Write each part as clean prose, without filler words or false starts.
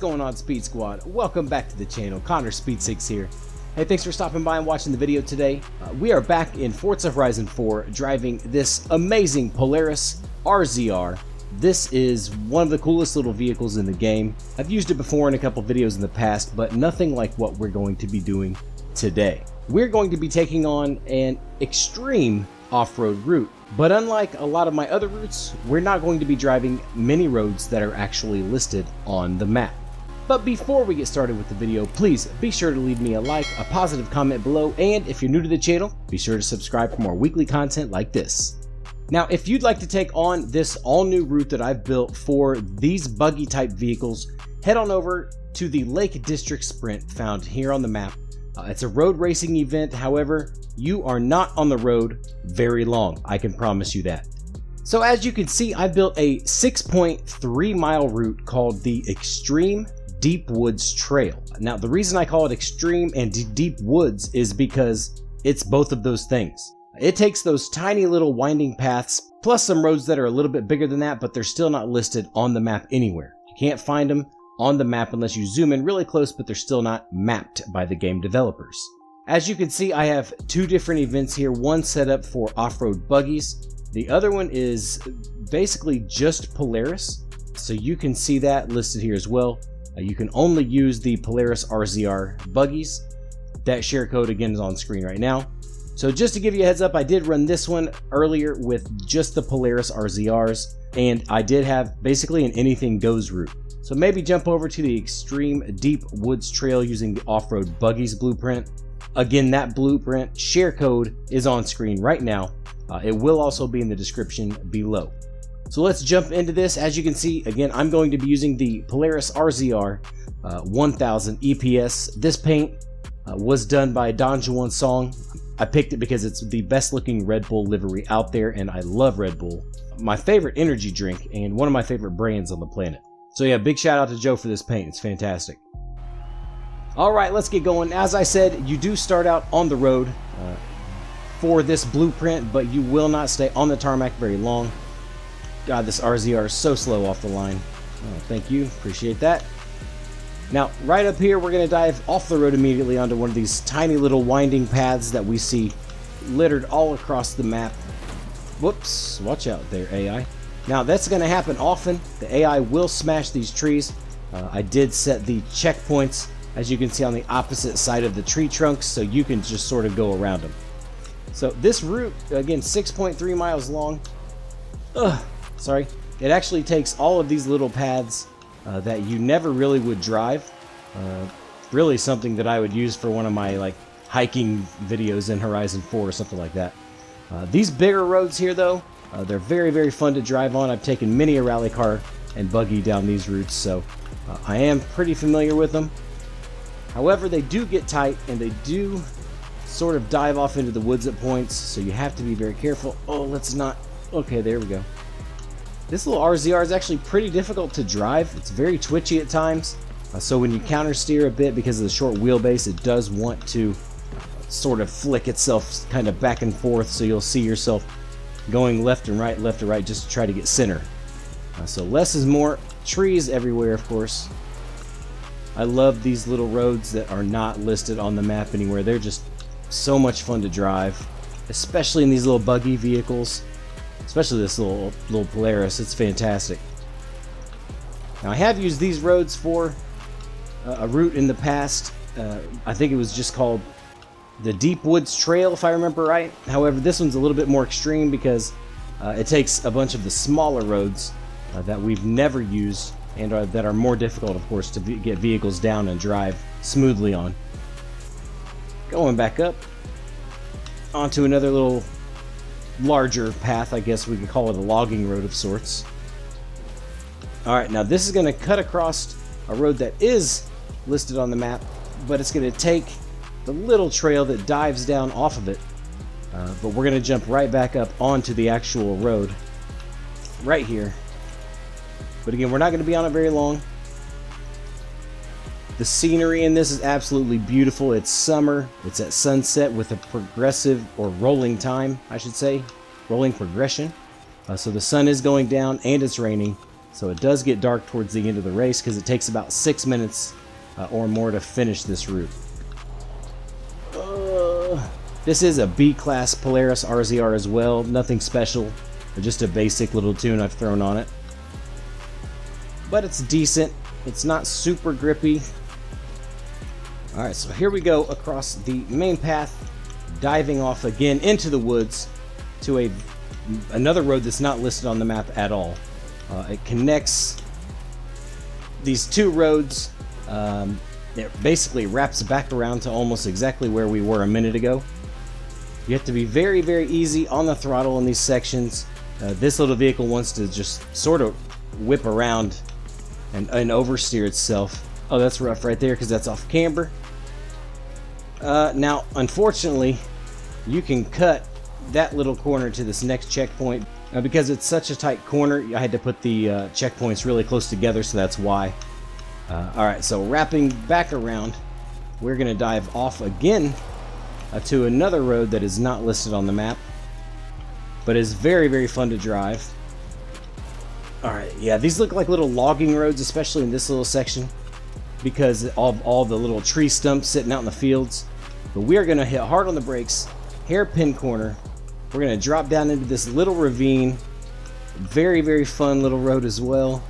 going on, Speed Squad? Welcome back to the channel. Connor Speed6 here. Hey, thanks for stopping by and watching the video today. We are back in Forza Horizon 4 driving this amazing Polaris RZR. This is one of the coolest little vehicles in the game. I've used it before in a couple videos in the past, but nothing like what we're going to be doing today. We're going to be taking on an extreme off-road route, but unlike a lot of my other routes, we're not going to be driving many roads that are actually listed on the map. But before we get started with the video, please be sure to leave me a like, a positive comment below, and if you're new to the channel, be sure to subscribe for more weekly content like this. Now, if you'd like to take on this all-new route that I've built for these buggy type vehicles, head on over to the Lake District Sprint found here on the map. It's a road racing event, however, you are not on the road very long, I can promise you that. So as you can see, I built a 6.3 mile route called the Extreme Deep Woods Trail. Now, the reason I call it Extreme and Deep Woods is because it's both of those things. It takes those tiny little winding paths, plus some roads that are a little bit bigger than that, but they're still not listed on the map anywhere. You can't find them on the map unless you zoom in really close, but they're still not mapped by the game developers. As you can see, I have two different events here, one set up for off-road buggies. The other one is basically just Polaris, so you can see that listed here as well. You can only use the Polaris RZR buggies. That share code again is on screen right now. So just to give you a heads up, I did run this one earlier with just the Polaris RZRs, and I did have basically an anything goes route. So maybe jump over to the Extreme Deep Woods Trail using the off-road buggies blueprint. Again, that blueprint share code is on screen right now. It will also be in the description below. So let's jump into this. As you can see, again, I'm going to be using the Polaris RZR 1000 EPS. This paint was done by Don Juan Song. I picked it because it's the best looking Red Bull livery out there, and I love Red Bull. My favorite energy drink and one of my favorite brands on the planet. So yeah, big shout out to Joe for this paint. It's fantastic. All right, let's get going. As I said, you do start out on the road for this blueprint, but you will not stay on the tarmac very long. God, this RZR is so slow off the line. Oh, thank you, appreciate that. Now, right up here, we're gonna dive off the road immediately onto one of these tiny little winding paths that we see littered all across the map. Whoops, watch out there, AI. Now, that's gonna happen often. The AI will smash these trees. I did set the checkpoints, as you can see, on the opposite side of the tree trunks, so you can just sort of go around them. So this route, again, 6.3 miles long. Sorry. It actually takes all of these little paths that you never really would drive. Really something that I would use for one of my hiking videos in Horizon 4 or something like that. These bigger roads here, though, they're very, very fun to drive on. I've taken many a rally car and buggy down these routes, so I am pretty familiar with them. However, they do get tight, and they do sort of dive off into the woods at points, so you have to be very careful. Oh, let's not... Okay, there we go. This little RZR is actually pretty difficult to drive. It's very twitchy at times, so when you counter steer a bit because of the short wheelbase, it does want to sort of flick itself kind of back and forth, so you'll see yourself going left and right, just to try to get center. So less is more. Trees everywhere, of course. I love these little roads that are not listed on the map anywhere. They're just so much fun to drive, especially in these little buggy vehicles. Especially this little Polaris, it's fantastic. Now, I have used these roads for a route in the past. I think it was just called the Deep Woods Trail, if I remember right. However, this one's a little bit more extreme because it takes a bunch of the smaller roads that we've never used and that are more difficult, of course, to get vehicles down and drive smoothly on. Going back up onto another little larger path, I guess we could call it a logging road of sorts. Alright, now this is going to cut across a road that is listed on the map, but it's going to take the little trail that dives down off of it, but we're going to jump right back up onto the actual road right here. But again, we're not going to be on it very long. The scenery in this is absolutely beautiful. It's summer. It's at sunset with a progressive, or rolling time, I should say. Rolling progression. So the sun is going down and it's raining. So it does get dark towards the end of the race because it takes about 6 minutes or more to finish this route. This is a B-class Polaris RZR as well. Nothing special, just a basic little tune I've thrown on it. But it's decent. It's not super grippy. Alright, so here we go across the main path, diving off again into the woods to another road that's not listed on the map at all. It connects these two roads. It basically wraps back around to almost exactly where we were a minute ago. You have to be very, very easy on the throttle in these sections. This little vehicle wants to just sort of whip around and oversteer itself. Oh, that's rough right there because that's off camber. Now, unfortunately, you can cut that little corner to this next checkpoint. Because it's such a tight corner, I had to put the checkpoints really close together, so that's why. Alright, so wrapping back around, we're going to dive off again to another road that is not listed on the map, but is very, very fun to drive. Alright, yeah, these look like little logging roads, especially in this little section, because of all the little tree stumps sitting out in the fields. But we are going to hit hard on the brakes, hairpin corner. We're going to drop down into this little ravine. Very, very fun little road as well.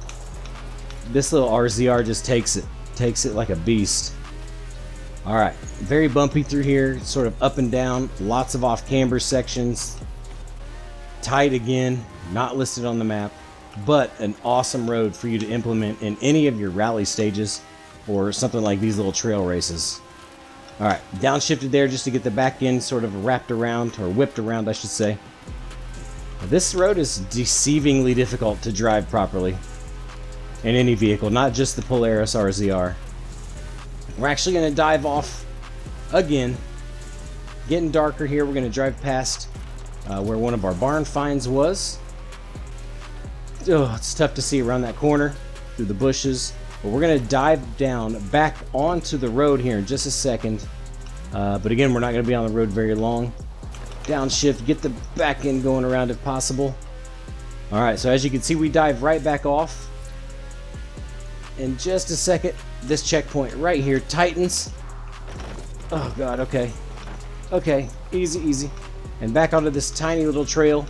This little RZR just takes it like a beast. Alright, very bumpy through here, sort of up and down, lots of off-camber sections. Tight again, not listed on the map, but an awesome road for you to implement in any of your rally stages or something like these little trail races. Alright, downshifted there just to get the back end sort of wrapped around, or whipped around I should say. This road is deceivingly difficult to drive properly in any vehicle, not just the Polaris RZR. We're actually going to dive off again. Getting darker here, we're going to drive past where one of our barn finds was. Oh, it's tough to see around that corner through the bushes. But we're going to dive down back onto the road here in just a second. But again, we're not going to be on the road very long. Downshift, get the back end going around if possible. Alright, so as you can see, we dive right back off. In just a second, this checkpoint right here tightens. Oh god, okay. Okay, easy, easy. And back onto this tiny little trail.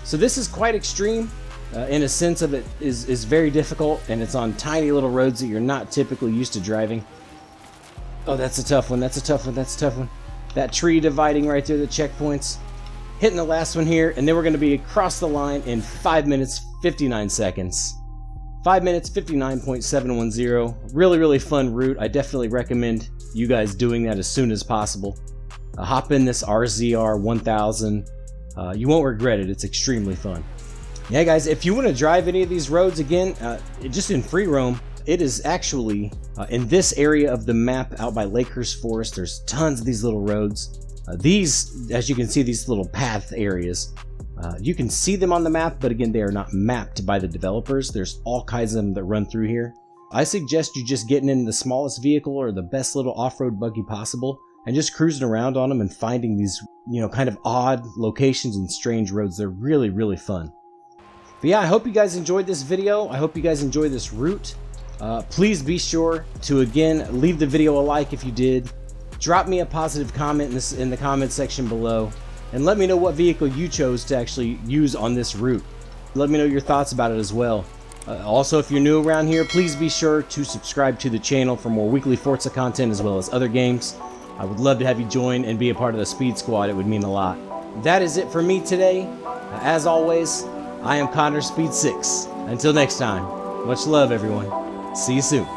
So this is quite extreme. In a sense of it is very difficult, and it's on tiny little roads that you're not typically used to driving. Oh, that's a tough one, that's a tough one, that's a tough one. That tree dividing right there, the checkpoints. Hitting the last one here, and then we're going to be across the line in 5 minutes, 59 seconds. 5 minutes, 59.710. Really, really fun route. I definitely recommend you guys doing that as soon as possible. Hop in this RZR 1000. You won't regret it, it's extremely fun. Yeah guys, if you want to drive any of these roads again, just in free roam, it is actually in this area of the map out by Lakehurst Forest. There's tons of these little roads. These, as you can see, these little path areas, you can see them on the map, but again, they are not mapped by the developers. There's all kinds of them that run through here. I suggest you just getting in the smallest vehicle or the best little off-road buggy possible and just cruising around on them and finding these, you know, kind of odd locations and strange roads. They're really, really fun. But yeah, I hope you guys enjoyed this video. I hope you guys enjoyed this route. Please be sure to, again, leave the video a like if you did. Drop me a positive comment in the comment section below. And let me know what vehicle you chose to actually use on this route. Let me know your thoughts about it as well. Also, if you're new around here, please be sure to subscribe to the channel for more weekly Forza content as well as other games. I would love to have you join and be a part of the Speed Squad. It would mean a lot. That is it for me today. As always, I am Connor Speed 6. Until next time, much love everyone. See you soon.